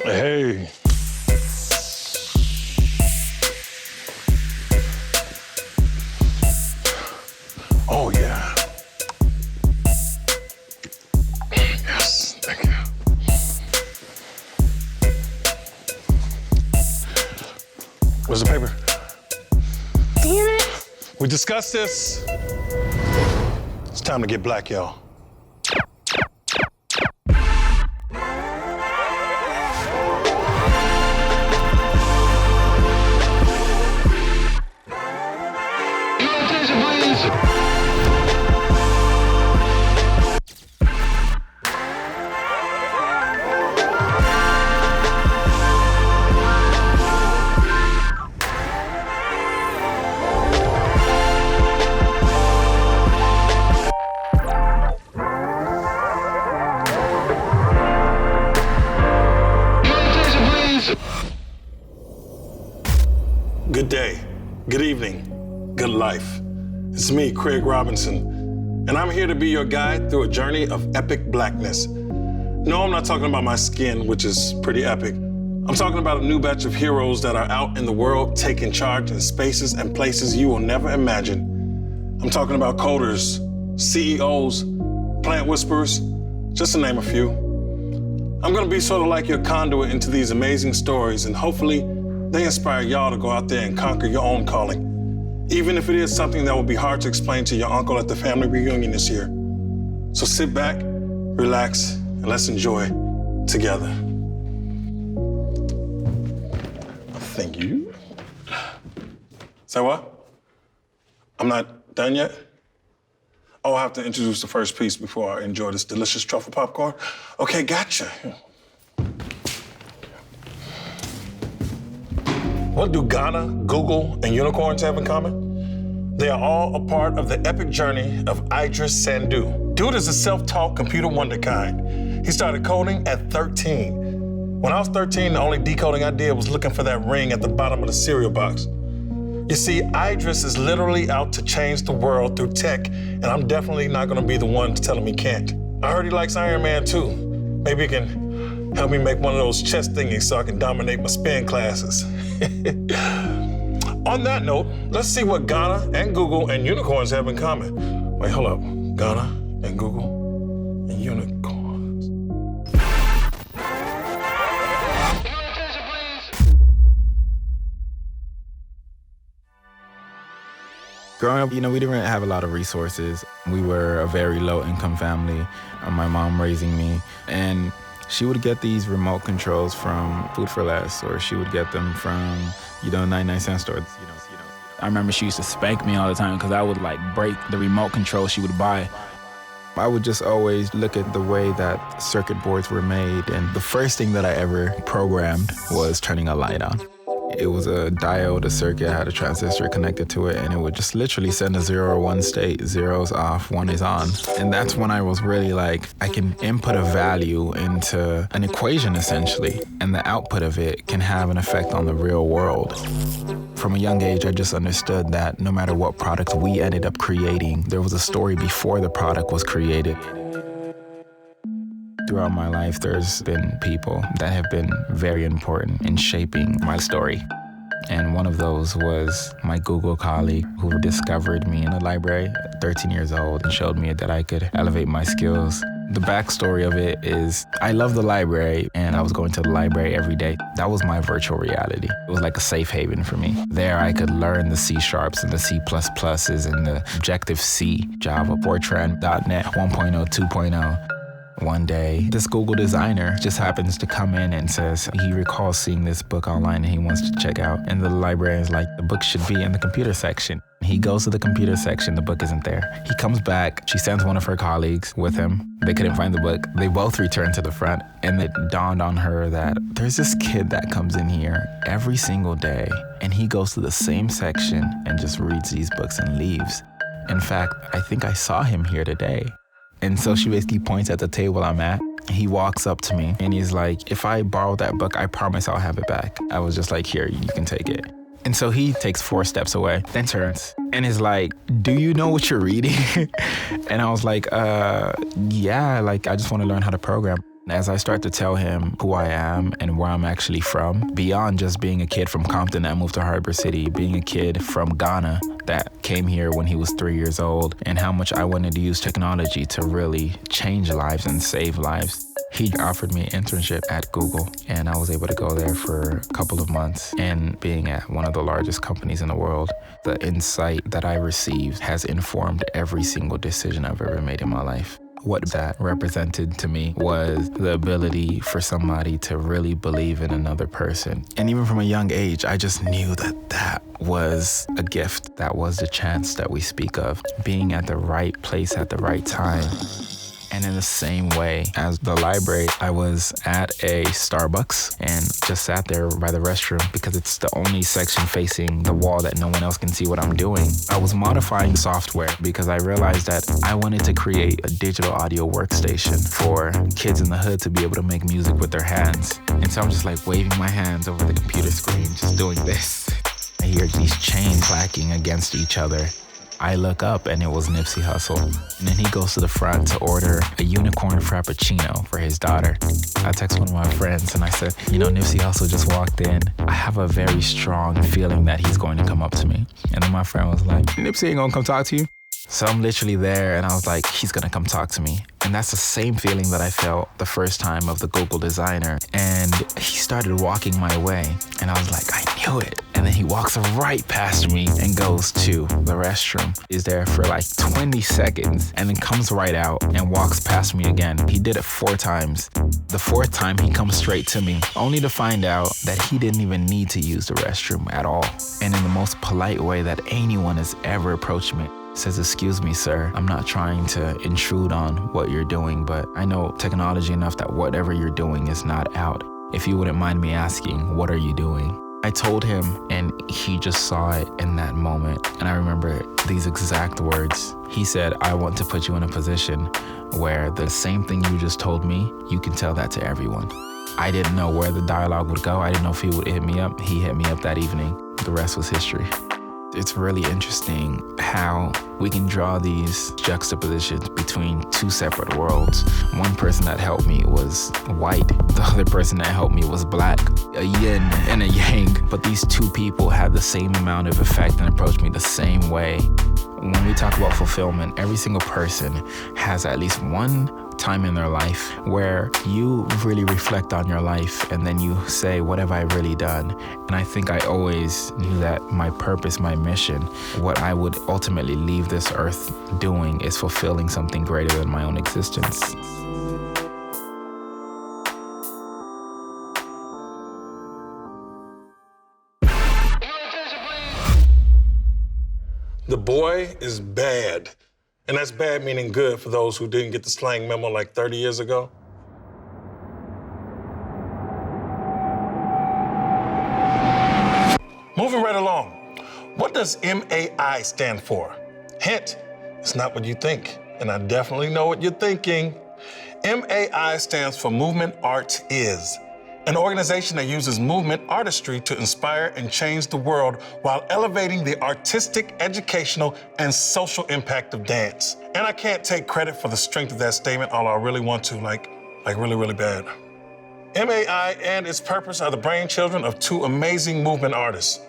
Hey. Oh, yeah. Yes, thank you. Where's the paper? Damn it. We discussed this. It's time to get black, y'all. Good day, good evening, good life. It's me, Craig Robinson, and I'm here to be your guide through a journey of epic blackness. No, I'm not talking about my skin, which is pretty epic. I'm talking about a new batch of heroes that are out in the world taking charge in spaces and places you will never imagine. I'm talking about coders, CEOs, plant whisperers, just to name a few. I'm gonna be sort of like your conduit into these amazing stories, and hopefully they inspire y'all to go out there and conquer your own calling, even if it is something that will be hard to explain to your uncle at the family reunion this year. So sit back, relax, and let's enjoy together. Thank you. Say what? I'm not done yet? Oh, I have to introduce the first piece before I enjoy this delicious truffle popcorn? Okay, gotcha. What do Ghana, Google, and unicorns have in common? They are all a part of the epic journey of Iddris Sandu. Dude is a self-taught computer wonderkind. He started coding at 13. When I was 13, the only decoding I did was looking for that ring at the bottom of the cereal box. You see, Iddris is literally out to change the world through tech, and I'm definitely not gonna be the one to tell him he can't. I heard he likes Iron Man too. Maybe he can help me make one of those chess thingies so I can dominate my spin classes. On that note, let's see what Ghana and Google and unicorns have in common. Wait, hold up. Ghana and Google and unicorns. Growing up, we didn't have a lot of resources. We were a very low-income family. My mom raising me, and she would get these remote controls from Food for Less, or she would get them from, 99-cent stores. I remember she used to spank me all the time because I would break the remote control she would buy. I would just always look at the way that circuit boards were made, and the first thing that I ever programmed was turning a light on. It was a diode, a circuit, had a transistor connected to it, and it would just literally send a 0 or 1 state. 0's off, 1 is on. And that's when I was really like, I can input a value into an equation essentially, and the output of it can have an effect on the real world. From a young age, I just understood that no matter what product we ended up creating, there was a story before the product was created. Throughout my life, there's been people that have been very important in shaping my story. And one of those was my Google colleague who discovered me in the library at 13 years old and showed me that I could elevate my skills. The backstory of it is I love the library, and I was going to the library every day. That was my virtual reality. It was like a safe haven for me. There I could learn the C# and the C++ and the Objective-C, Java, Fortran, .NET 1.0, 2.0. One day, this Google designer just happens to come in and says he recalls seeing this book online and he wants to check out. And the librarian's like, the book should be in the computer section. He goes to the computer section, the book isn't there. He comes back, she sends one of her colleagues with him. They couldn't find the book. They both return to the front, and it dawned on her that there's this kid that comes in here every single day, and he goes to the same section and just reads these books and leaves. In fact, I think I saw him here today. And so she basically points at the table I'm at. He walks up to me and he's like, if I borrow that book, I promise I'll have it back. I was just like, here, you can take it. And so he takes 4 steps away, then turns and is like, do you know what you're reading? And I was like, yeah, like I just want to learn how to program. As I start to tell him who I am and where I'm actually from, beyond just being a kid from Compton that moved to Harbor City, being a kid from Ghana that came here when he was 3 years old, and how much I wanted to use technology to really change lives and save lives. He offered me an internship at Google, and I was able to go there for a couple of months. And being at one of the largest companies in the world, the insight that I received has informed every single decision I've ever made in my life. What that represented to me was the ability for somebody to really believe in another person. And even from a young age, I just knew that that was a gift. That was the chance that we speak of, being at the right place at the right time. And in the same way as the library, I was at a Starbucks and just sat there by the restroom because it's the only section facing the wall that no one else can see what I'm doing. I was modifying software because I realized that I wanted to create a digital audio workstation for kids in the hood to be able to make music with their hands. And so I'm just like waving my hands over the computer screen, just doing this. I hear these chains clacking against each other. I look up and it was Nipsey Hussle. And then he goes to the front to order a unicorn frappuccino for his daughter. I text one of my friends and I said, you know, Nipsey Hussle just walked in. I have a very strong feeling that he's going to come up to me. And then my friend was like, Nipsey ain't gonna come talk to you. So I'm literally there and I was like, he's gonna come talk to me. And that's the same feeling that I felt the first time of the Google designer. And he started walking my way and I was like, I knew it. And then he walks right past me and goes to the restroom. He's there for like 20 seconds and then comes right out and walks past me again. He did it 4 times. The 4th time he comes straight to me, only to find out that he didn't even need to use the restroom at all. And in the most polite way that anyone has ever approached me, says, excuse me, sir, I'm not trying to intrude on what you're doing, but I know technology enough that whatever you're doing is not out. If you wouldn't mind me asking, what are you doing? I told him and he just saw it in that moment. And I remember these exact words. He said, I want to put you in a position where the same thing you just told me, you can tell that to everyone. I didn't know where the dialogue would go. I didn't know if he would hit me up. He hit me up that evening. The rest was history. It's really interesting how we can draw these juxtapositions between 2 separate worlds. One person that helped me was white. The other person that helped me was black. A yin and a yang. But these 2 people had the same amount of effect and approached me the same way. When we talk about fulfillment, every single person has at least one time in their life where you really reflect on your life and then you say, what have I really done? And I think I always knew that my purpose, my mission, what I would ultimately leave this earth doing is fulfilling something greater than my own existence. The boy is bad. And that's bad meaning good for those who didn't get the slang memo like 30 years ago. Moving right along, what does MAI stand for? Hint, it's not what you think, and I definitely know what you're thinking. MAI stands for Movement Art Is, an organization that uses movement artistry to inspire and change the world while elevating the artistic, educational, and social impact of dance. And I can't take credit for the strength of that statement, although I really want to, like really, really bad. MAI and its purpose are the brainchildren of 2 amazing movement artists,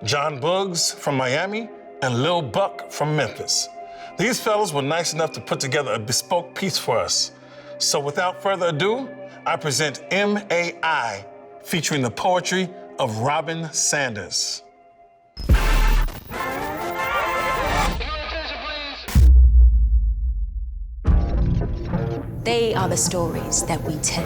John Buggs from Miami and Lil Buck from Memphis. These fellas were nice enough to put together a bespoke piece for us. So without further ado, I present MAI, featuring the poetry of Robin Sanders. They are the stories that we tell.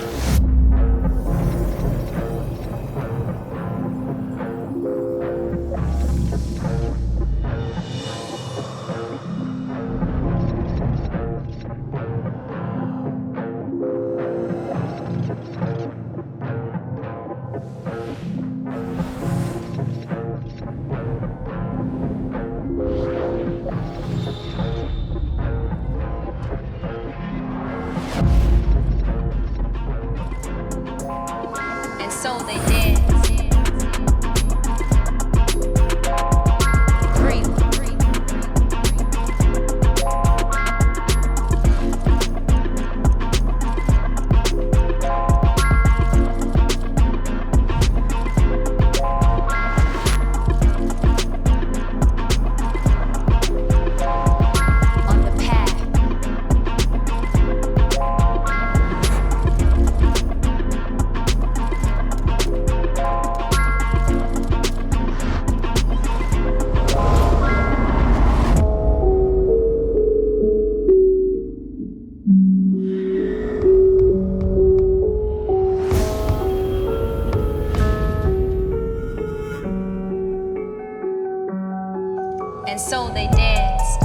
So they dance. And so they danced.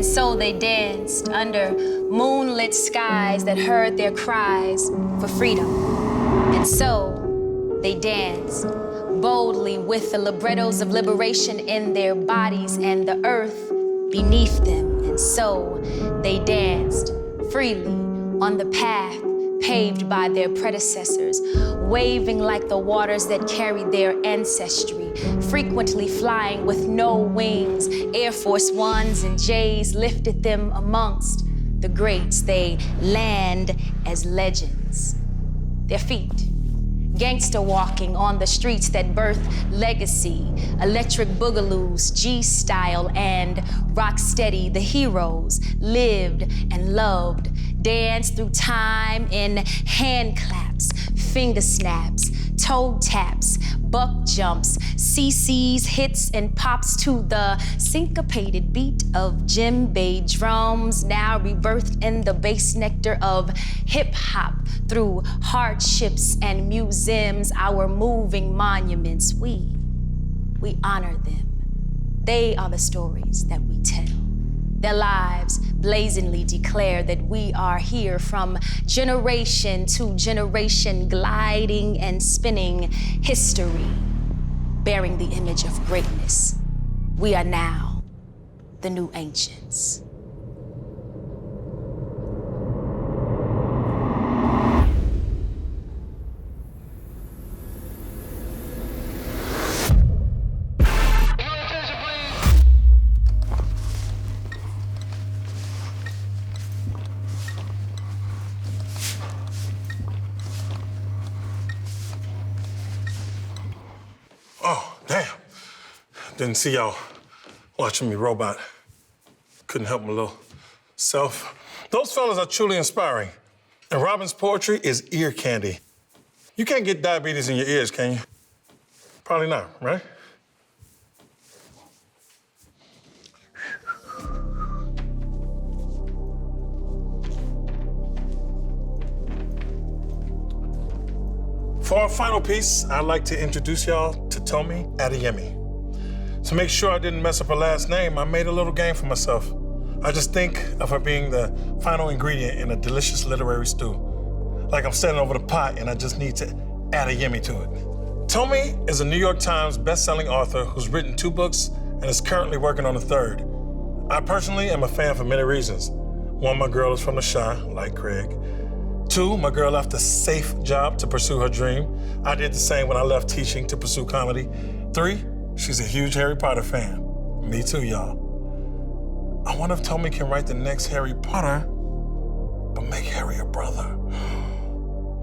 So they danced under moonlit skies that heard their cries for freedom. And so they danced boldly with the librettos of liberation in their bodies and the earth beneath them. And so they danced freely on the path paved by their predecessors, waving like the waters that carried their ancestry, frequently flying with no wings. Air Force Ones and J's lifted them amongst the greats. They land as legends. Their feet, gangster walking on the streets that birthed legacy, electric boogaloos, G-style and rocksteady. The heroes lived and loved, danced through time in hand claps, finger snaps, toe taps, buck jumps, CC's hits and pops to the syncopated beat of djembe drums, now rebirthed in the bass nectar of hip-hop. Through hardships and museums, our moving monuments, we honor them. They are the stories that we tell. Their lives blazonly declare that we are here from generation to generation, gliding and spinning history, bearing the image of greatness. We are now the new ancients. Oh, damn. Didn't see y'all watching me robot. Couldn't help my little self. Those fellas are truly inspiring. And Robin's poetry is ear candy. You can't get diabetes in your ears, can you? Probably not, right? For our final piece, I'd like to introduce y'all to Tomi Adeyemi. To make sure I didn't mess up her last name, I made a little game for myself. I just think of her being the final ingredient in a delicious literary stew. Like I'm standing over the pot and I just need to add a Yemi to it. Tomi is a New York Times best-selling author who's written 2 books and is currently working on a 3rd. I personally am a fan for many reasons. 1, my girl is from the Chi, like Craig. 2, my girl left a safe job to pursue her dream. I did the same when I left teaching to pursue comedy. 3, she's a huge Harry Potter fan. Me too, y'all. I wonder if Tomi can write the next Harry Potter, but make Harry a brother.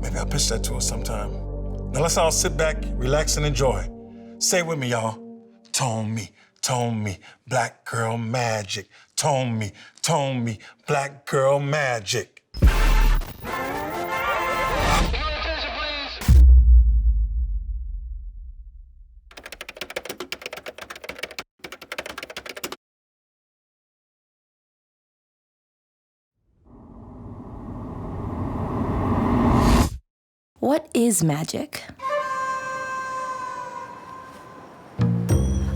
Maybe I'll pitch that to her sometime. Now let's all sit back, relax, and enjoy. Say it with me, y'all. Tomi, Tomi, black girl magic. Tomi, Tomi, black girl magic. What is magic?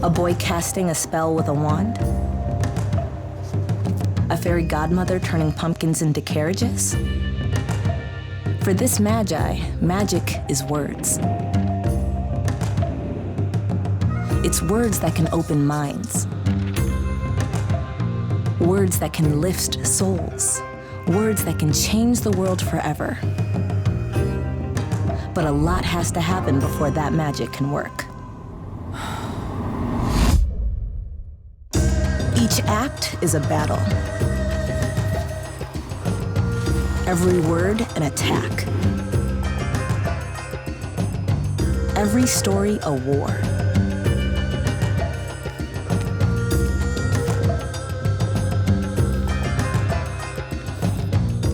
A boy casting a spell with a wand? A fairy godmother turning pumpkins into carriages? For this magi, magic is words. It's words that can open minds. Words that can lift souls. Words that can change the world forever. But a lot has to happen before that magic can work. Each act is a battle. Every word an attack. Every story a war.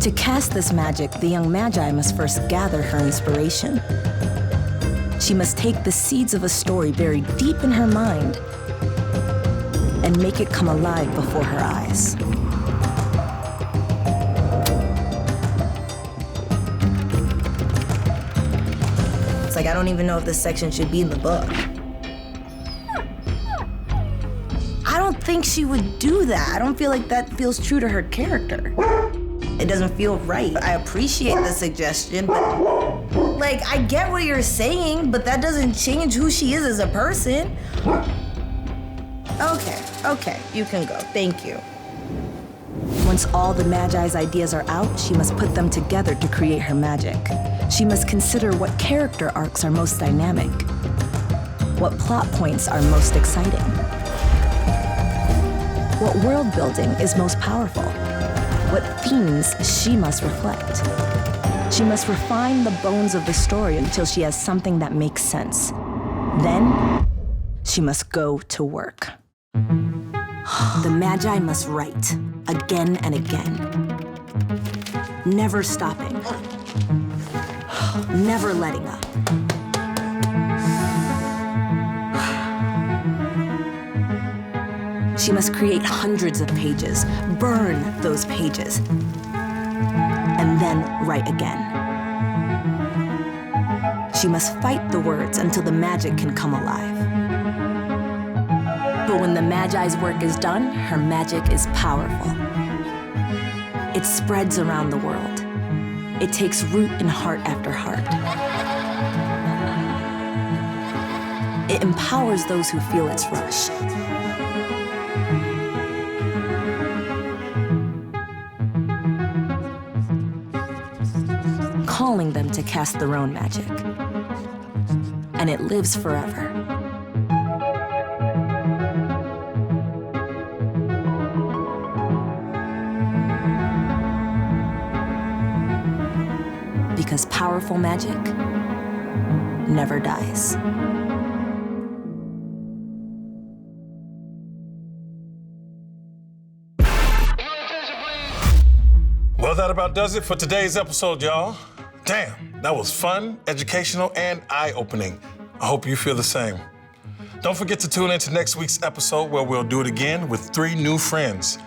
To cast this magic, the young Magi must first gather her inspiration. She must take the seeds of a story buried deep in her mind and make it come alive before her eyes. It's like, I don't even know if this section should be in the book. I don't think she would do that. I don't feel like that feels true to her character. It doesn't feel right. I appreciate the suggestion, but like, I get what you're saying, but that doesn't change who she is as a person. Okay, you can go. Thank you. Once all the Magi's ideas are out, she must put them together to create her magic. She must consider what character arcs are most dynamic, what plot points are most exciting, what world building is most powerful, what themes she must reflect. She must refine the bones of the story until she has something that makes sense. Then, she must go to work. The Magi must write, again and again. Never stopping. Never letting up. She must create hundreds of pages, burn those pages, and then write again. She must fight the words until the magic can come alive. But when the Magi's work is done, her magic is powerful. It spreads around the world. It takes root in heart after heart. It empowers those who feel its rush. Calling them to cast their own magic. And it lives forever. Because powerful magic never dies. Well, that about does it for today's episode, y'all. Damn, that was fun, educational, and eye-opening. I hope you feel the same. Don't forget to tune in to next week's episode where we'll do it again with 3 new friends.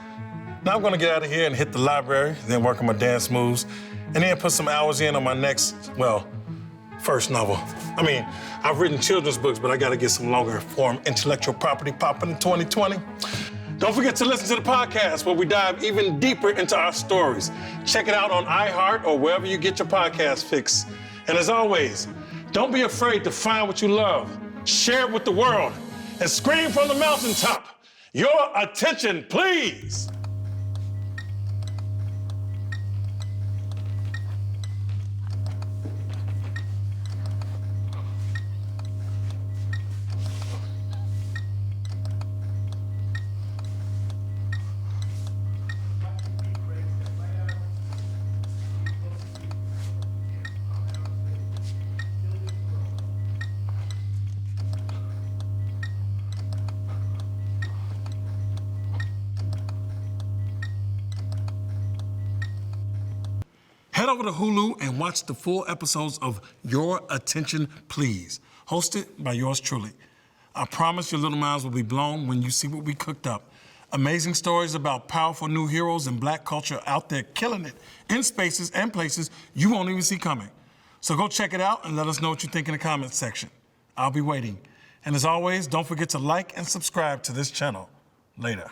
Now I'm gonna get out of here and hit the library, then work on my dance moves, and then put some hours in on my next, first novel. I mean, I've written children's books, but I gotta get some longer form intellectual property popping in 2020. Don't forget to listen to the podcast where we dive even deeper into our stories. Check it out on iHeart or wherever you get your podcast fix. And as always, don't be afraid to find what you love, share it with the world, and scream from the mountaintop, your attention, please. Head over to Hulu and watch the full episodes of Your Attention, Please, hosted by yours truly. I promise your little minds will be blown when you see what we cooked up. Amazing stories about powerful new heroes and Black culture out there killing it in spaces and places you won't even see coming. So go check it out and let us know what you think in the comments section. I'll be waiting. And as always, don't forget to like and subscribe to this channel. Later.